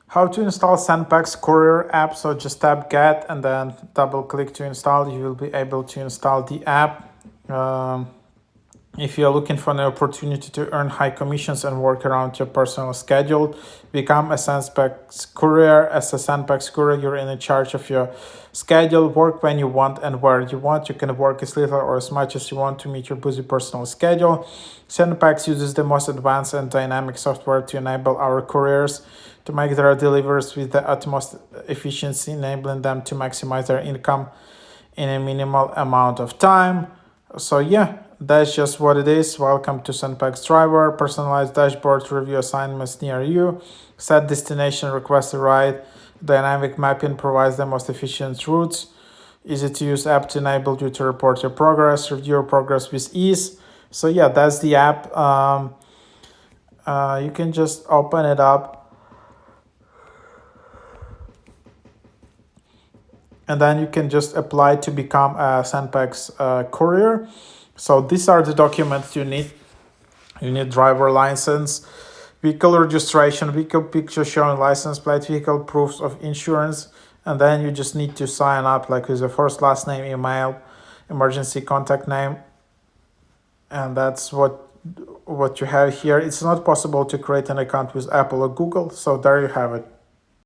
How to install Senpex Courier app. So just tap get and then double click to install. You will be able to install the app. If you're looking for an opportunity to earn high commissions and work around your personal schedule, become a Senpex Courier. As a Senpex Courier, you're in charge of your schedule, work when you want and where you want. You can work as little or as much as you want to meet your busy personal schedule. Senpex uses the most advanced and dynamic software to enable our couriers to make their deliveries with the utmost efficiency, enabling them to maximize their income in a minimal amount of time. So yeah, that's just what it is. Welcome to Senpex Driver. Personalized dashboard, review assignments near you, set destination, request a ride. Dynamic mapping provides the most efficient routes. Easy to use app to enable you to report your progress, review your progress with ease. So yeah, that's the app. You can just open it up. And then you can just apply to become a Senpex Courier. So these are the documents you need. You need driver license, vehicle registration, vehicle picture showing license plate, vehicle proofs of insurance, and then you just need to sign up like with your first, last name, email, emergency contact name, and that's what you have here. It's not possible to create an account with Apple or Google, so there you have it.